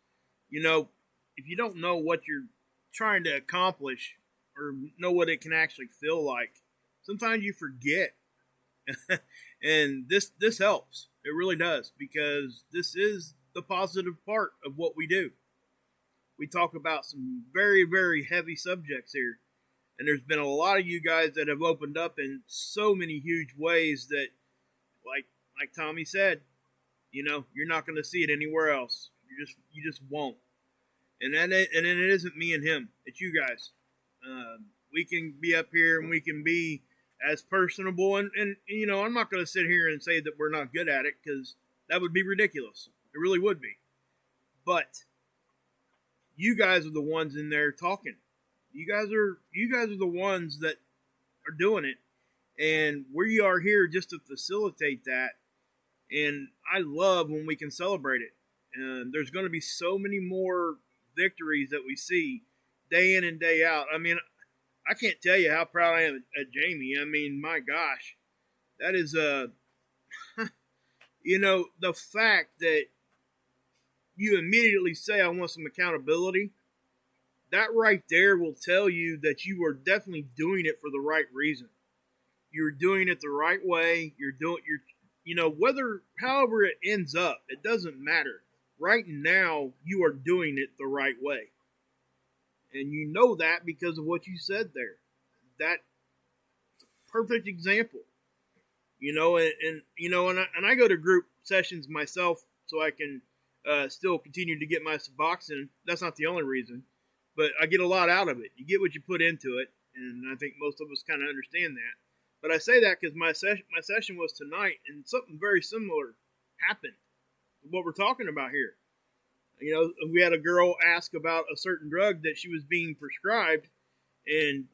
you know, if you don't know what you're trying to accomplish or know what it can actually feel like, sometimes you forget. And this helps. It really does, because this is the positive part of what we do. We talk about some very, very heavy subjects here. And there's been a lot of you guys that have opened up in so many huge ways that, like Tommy said, you know, you're not going to see it anywhere else. You just won't. And it isn't me and him. It's you guys. We can be up here and we can be as personable. And you know, I'm not going to sit here and say that we're not good at it, because that would be ridiculous. It really would be. But you guys are the ones in there talking. You guys are the ones that are doing it. And we are here just to facilitate that. And I love when we can celebrate it. And there's going to be so many more victories that we see day in and day out. I mean, I can't tell you how proud I am at Jamie. I mean, my gosh, that is you know, the fact that you immediately say, I want some accountability, that right there will tell you that you are definitely doing it for the right reason. You're doing it the right way. You know, however it ends up, it doesn't matter. Right now, you are doing it the right way. And you know that because of what you said there. That's a perfect example. You know, and you know, and I go to group sessions myself so I can still continue to get my Suboxone. That's not the only reason, but I get a lot out of it. You get what you put into it, and I think most of us kind of understand that. But I say that because my session was tonight, and something very similar happened. What we're talking about here. You know, we had a girl ask about a certain drug that she was being prescribed, and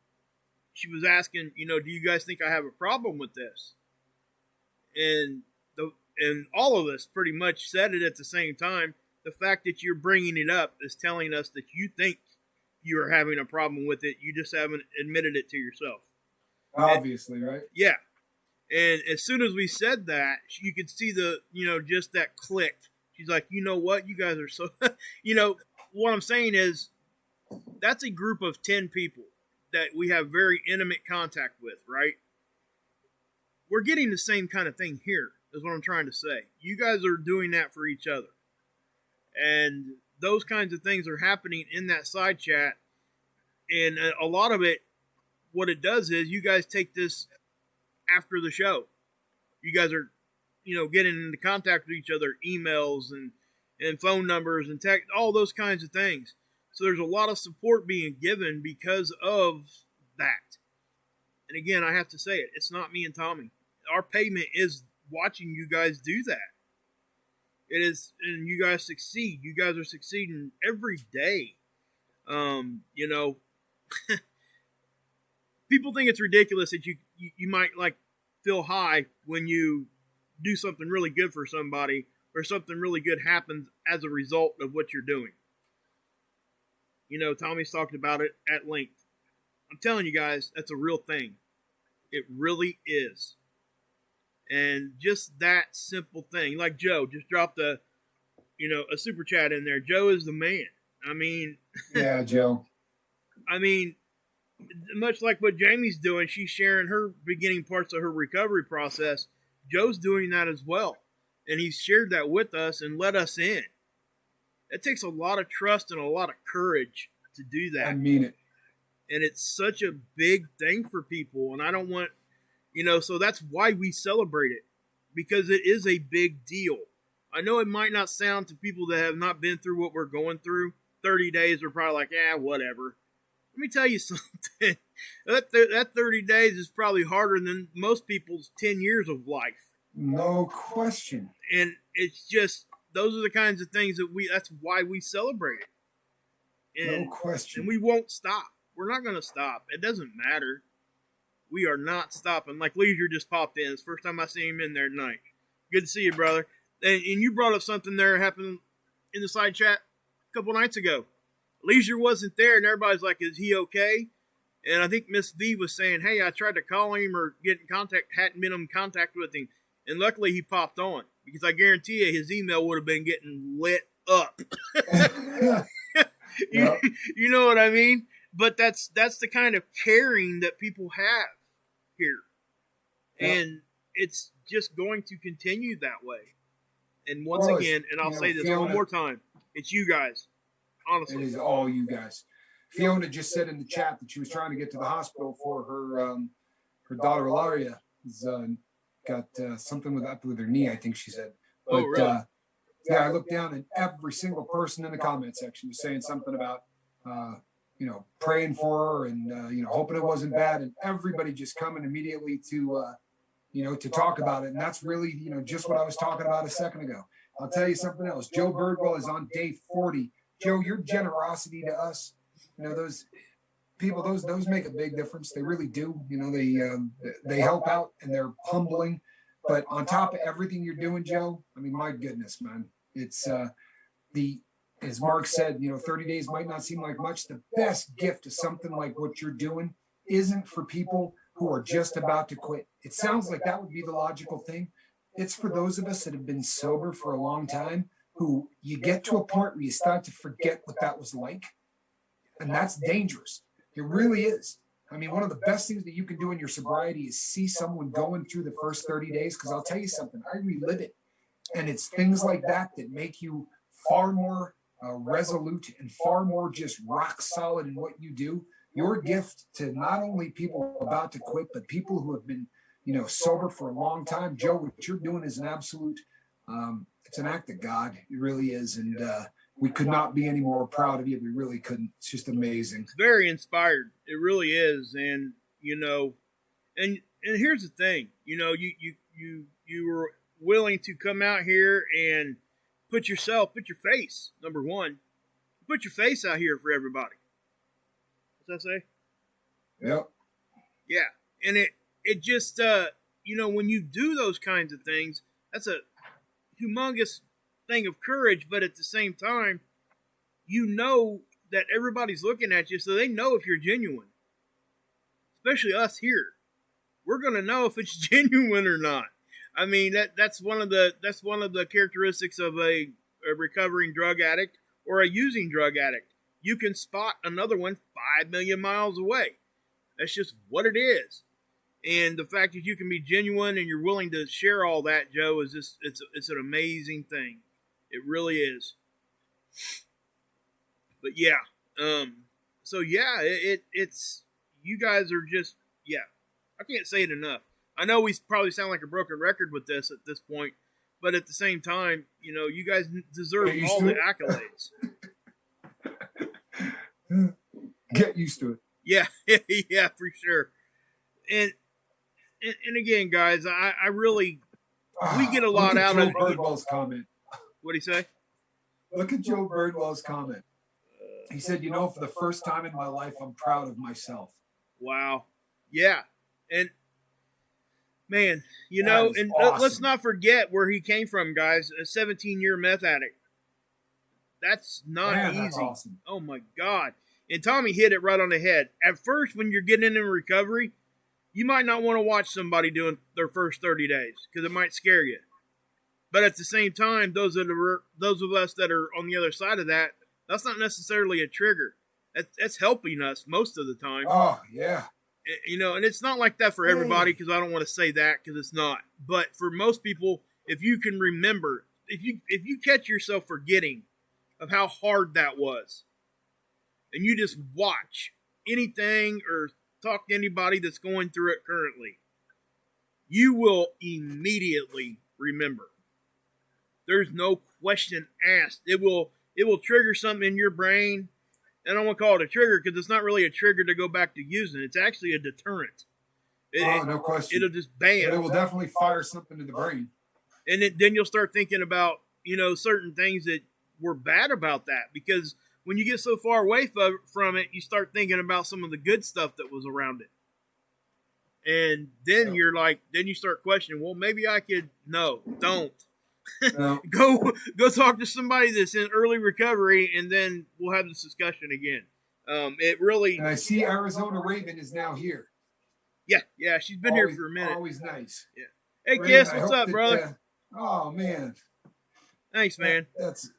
she was asking, you know, do you guys think I have a problem with this? And all of us pretty much said it at the same time. The fact that you're bringing it up is telling us that you think you are having a problem with it. You just haven't admitted it to yourself. Obviously, right? Yeah. And as soon as we said that, you could see just that click. She's like, you know what? You guys are so, you know, what I'm saying is that's a group of 10 people that we have very intimate contact with, right? We're getting the same kind of thing here, is what I'm trying to say. You guys are doing that for each other. And those kinds of things are happening in that side chat. And a lot of it, what it does is you guys take this after the show. You guys are, you know, getting into contact with each other, emails and phone numbers and text, all those kinds of things. So there's a lot of support being given because of that. And again, I have to say it. It's not me and Tommy. Our payment is watching you guys do that. It is, and you guys succeed. You guys are succeeding every day. You know, people think it's ridiculous that you might like feel high when you do something really good for somebody or something really good happens as a result of what you're doing. Tommy's talked about it at length. I'm telling you guys, that's a real thing. It really is. And just that simple thing, like Joe just dropped a super chat in there. Joe is the man. I mean, yeah, Joe. I mean, much like what Jamie's doing, she's sharing her beginning parts of her recovery process. Joe's doing that as well. And he's shared that with us and let us in. It takes a lot of trust and a lot of courage to do that. I mean it. And it's such a big thing for people. And I don't want, so that's why we celebrate it. Because it is a big deal. I know it might not sound to people that have not been through what we're going through. 30 days are probably like, whatever. Let me tell you something. That 30 days is probably harder than most people's 10 years of life. No question. And it's just, those are the kinds of things that's why we celebrate it. And, no question. And we won't stop. We're not going to stop. It doesn't matter. We are not stopping. Like Leisure just popped in. It's the first time I see him in there tonight. Good to see you, brother. And you brought up something there happened in the side chat a couple nights ago. Leisure wasn't there, and everybody's like, is he okay? And I think Miss V was saying, hey, I tried to call him or get in contact, hadn't been in contact with him. And luckily he popped on, because I guarantee you his email would have been getting lit up. You know what I mean? But that's the kind of caring that people have here. Yep. And it's just going to continue that way. And once again, and I'll say this one more time, it's you guys. Honestly. It is all you guys. Fiona just said in the chat that she was trying to get to the hospital for her daughter Ilaria has got something with her knee, I think she said. But, really? I looked down and every single person in the comment section was saying something about praying for her and hoping it wasn't bad, and everybody just coming immediately to talk about it. And that's really just what I was talking about a second ago. I'll tell you something else. Joe Birdwell is on day 40. Joe, your generosity to us, those people, those make a big difference. They really do. They help out and they're humbling. But on top of everything you're doing, Joe, I mean, my goodness, man, it's as Mark said, 30 days might not seem like much. The best gift to something like what you're doing isn't for people who are just about to quit. It sounds like that would be the logical thing. It's for those of us that have been sober for a long time, who you get to a point where you start to forget what that was like. And that's dangerous. It really is. I mean, one of the best things that you can do in your sobriety is see someone going through the first 30 days. Because I'll tell you something, I relive it. And it's things like that make you far more resolute and far more just rock solid in what you do. Your gift to not only people about to quit, but people who have been, sober for a long time. Joe, what you're doing is an absolute, it's an act of God. It really is. And we could not be any more proud of you. We really couldn't. It's just amazing. It's very inspired. It really is. And, and here's the thing, you were willing to come out here and put your face, number one, put your face out here for everybody. What's that say? Yep. Yeah. And it just, when you do those kinds of things, that's a humongous thing of courage, but at the same time, that everybody's looking at you, so they know if you're genuine. Especially us here. We're going to know if it's genuine or not. I mean, that's one of the characteristics of a recovering drug addict or a using drug addict. You can spot another one 5 million miles away. That's just what it is. And the fact that you can be genuine and you're willing to share all that, Joe, is just it's an amazing thing. It really is. But yeah, so yeah, it's you guys are just I can't say it enough. I know we probably sound like a broken record with this at this point, but at the same time, you guys deserve all the accolades. Get used to it. Yeah, yeah, for sure. And again, guys, I really we get a lot out of Birdwell's comment. What'd he say? Look at Joe Birdwell's comment. He said, for the first time in my life, I'm proud of myself. Wow. Yeah. And man, awesome. Let's not forget where he came from, guys. A 17-year meth addict. That's not Man, easy. that's awesome. Oh my God. And Tommy hit it right on the head. At first, when you're getting in recovery, you might not want to watch somebody doing their first 30 days because it might scare you. But at the same time, those of us that are on the other side of that, that's not necessarily a trigger. That's helping us most of the time. Oh, yeah. You know, and it's not like that for everybody because I don't want to say that because it's not. But for most people, if you can remember, if you catch yourself forgetting of how hard that was, and you just watch anything or talk to anybody that's going through it currently, you will immediately remember. There's no question asked. It will trigger something in your brain. And I don't want to call it a trigger because it's not really a trigger to go back to using. It's actually a deterrent. No question. It'll just bam. But it will definitely fire something to the brain. And then you'll start thinking about, you know, certain things that were bad about that. Because when you get so far away from it, you start thinking about some of the good stuff that was around it. And then you're like, then you start questioning, well, maybe I could. No, don't. No. Go talk to somebody that's in early recovery, and then we'll have this discussion again. It really. And I see Arizona Raven is now here. Yeah, she's been here for a minute. Always nice. Yeah. Hey, Raven, Kiss, what's up, brother? Oh man. Thanks, man. That's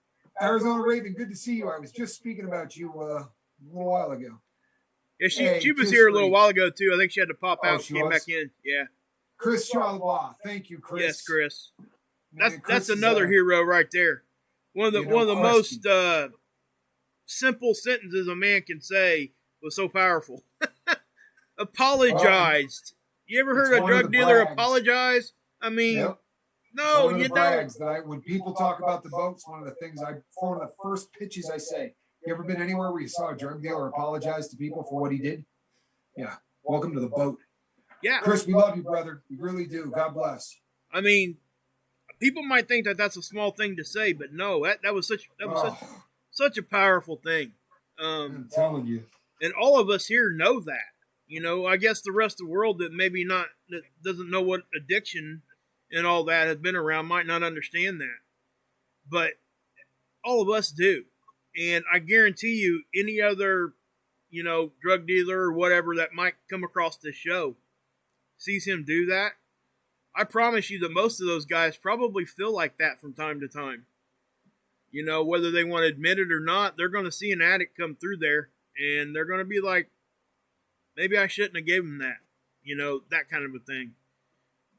Arizona Raven. Good to see you. I was just speaking about you a little while ago. Yeah, she was here a little while ago too. I think she had to pop out and came back in. Yeah. Chris Charlois. Thank you, Chris. Yes, Chris. Man, That's another hero right there. One of the most simple sentences a man can say was so powerful. Apologized. You ever heard a drug dealer apologize? I mean, no, you don't. When people talk about the boats, one of the first pitches I say, you ever been anywhere where you saw a drug dealer apologize to people for what he did? Yeah. Welcome to the boat. Yeah. Chris, we love you, brother. We really do. God bless. I mean, people might think that that's a small thing to say, but no, that was such a powerful thing. I'm telling you. And all of us here know that. You know, I guess the rest of the world that doesn't know what addiction and all that has been around might not understand that. But all of us do. And I guarantee you, any other, you know, drug dealer or whatever that might come across this show sees him do that. I promise you that most of those guys probably feel like that from time to time. You know, whether they want to admit it or not, they're going to see an addict come through there, and they're going to be like, maybe I shouldn't have gave him that. You know, that kind of a thing.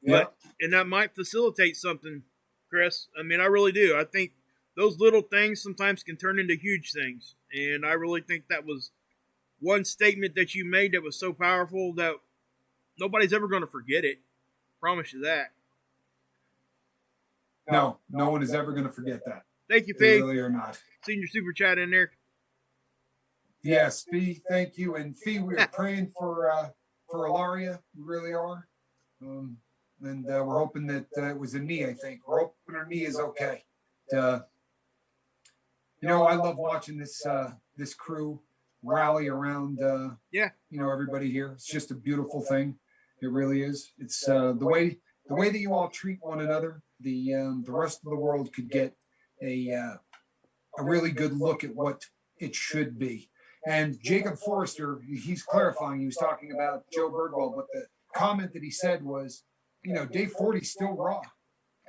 Yeah. And that might facilitate something, Chris. I mean, I really do. I think those little things sometimes can turn into huge things. And I really think that was one statement that you made that was so powerful that nobody's ever going to forget it. Promise you that. No one is ever going to forget that. Thank you, They Fee. really are not. Seen your super chat in there. Yes, Fee, thank you. And Fee, we are praying for Ilaria. We really are. And we're hoping that it was a knee, I think. We're hoping her knee is okay. You know, I love watching this crew rally around, you know, everybody here. It's just a beautiful thing. It really is. It's the way that you all treat one another. The rest of the world could get a really good look at what it should be. And Jacob Forrester, he's clarifying. He was talking about Joe Birdwell, but the comment that he said was, you know, day 40 is still raw.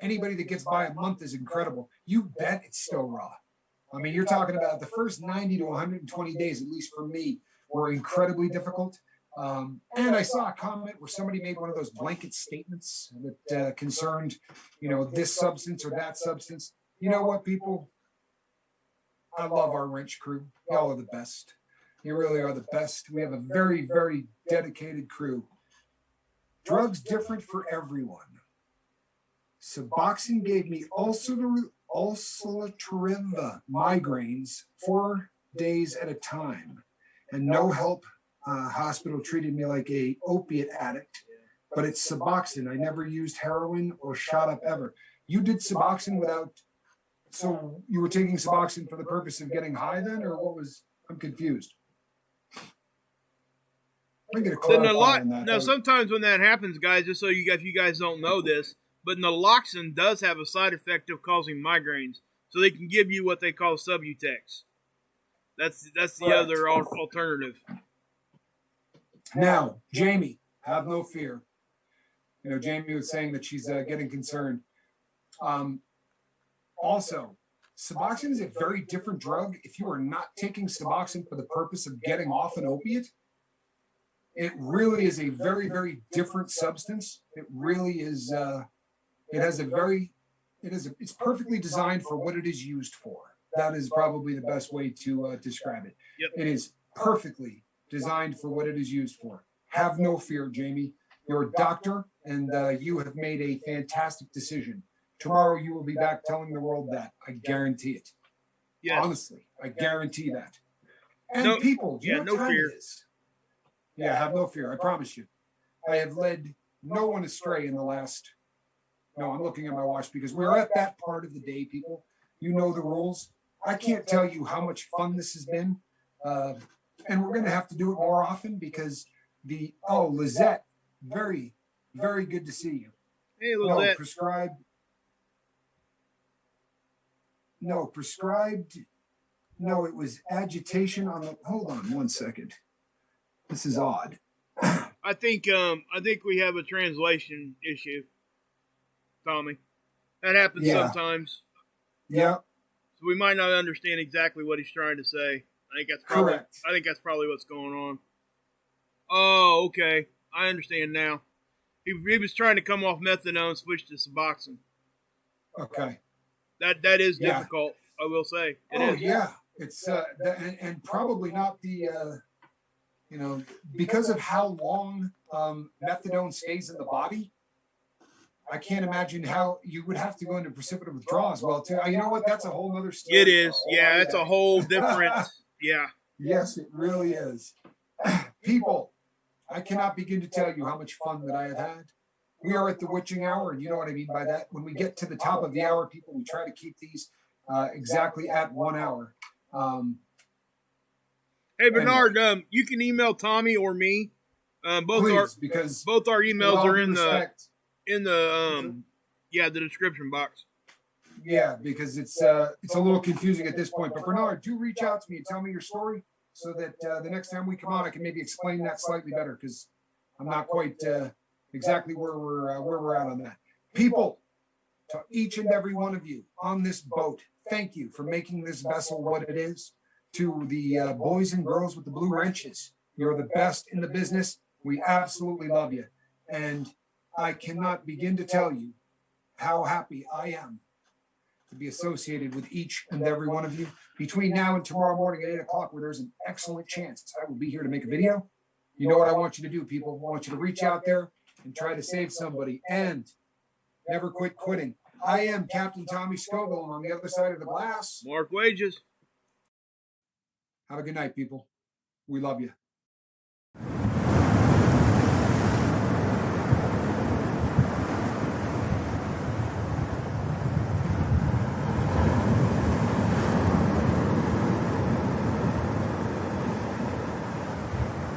Anybody that gets by a month is incredible. You bet it's still raw. I mean, you're talking about the first 90 to 120 days, at least for me, were incredibly difficult. And I saw a comment where somebody made one of those blanket statements that concerned, you know, this substance or that substance. You know what, people? I love our wrench crew. Y'all are the best. You really are the best. We have a very, very dedicated crew. Drugs different for everyone. Suboxone gave me ulcerative migraines 4 days at a time, and no help. Hospital treated me like a opiate addict, but it's Suboxone. I never used heroin or shot up ever. You did Suboxone without, so you were taking Suboxone for the purpose of getting high then, or what was, I'm confused. I'm going to clarify on that. Now, sometimes when that happens, guys, just so if you guys don't know this, but naloxone does have a side effect of causing migraines. so they can give you what they call Subutex. That's the Correct. other alternative. Now, Jamie, have no fear. You know, Jamie was saying that she's getting concerned. Also, Suboxone is a very different drug. If you are not taking Suboxone for the purpose of getting off an opiate, it really is a very, very different substance. It really is. It's perfectly designed for what it is used for. That is probably the best way to describe it. Yep. It is perfectly designed for what it is used for. Have no fear, Jamie. You're a doctor, and you have made a fantastic decision. Tomorrow you will be back telling the world that. I guarantee it. Yes. Honestly, I guarantee that. And people, do you know what time it is? Yeah, have no fear. I promise you. I have led no one astray in the last. No, I'm looking at my watch because we're at that part of the day, people. You know the rules. I can't tell you how much fun this has been. And we're going to have to do it more often because Lizette, very, very good to see you. Hey, Lizette. Prescribed. No, it was agitation on the. Hold on 1 second. This is odd. I think we have a translation issue, Tommy. That happens sometimes. Yeah. So we might not understand exactly what he's trying to say. I think that's probably what's going on. Oh, okay. I understand now. He was trying to come off methadone and switch to Suboxone. Okay. That is difficult, I will say. It is. Yeah. It's and probably not the because of how long methadone stays in the body. I can't imagine how you would have to go into precipitate withdrawal as well too. You know what? That's a whole other story. It is. Yeah, it's a whole different. Yeah. Yes, it really is. People, I cannot begin to tell you how much fun that I have had. We are at the witching hour, and you know what I mean by that. When we get to the top of the hour, people, we try to keep these exactly at 1 hour. Hey Bernard, you can email Tommy or me. Both our emails are in the description box. Yeah, because it's a little confusing at this point. But Bernard, do reach out to me and tell me your story so that the next time we come on, I can maybe explain that slightly better because I'm not quite exactly where we're at on that. People, to each and every one of you on this boat, thank you for making this vessel what it is. To the boys and girls with the blue wrenches, you're the best in the business. We absolutely love you. And I cannot begin to tell you how happy I am to be associated with each and every one of you. Between now and tomorrow morning at 8 o'clock, where there's an excellent chance I will be here to make a video. You know what I want you to do, people. I want you to reach out there and try to save somebody and never quit quitting. I am Captain Tommy Scoville, and on the other side of the glass, Mark Wages. Have a good night, people. We love you.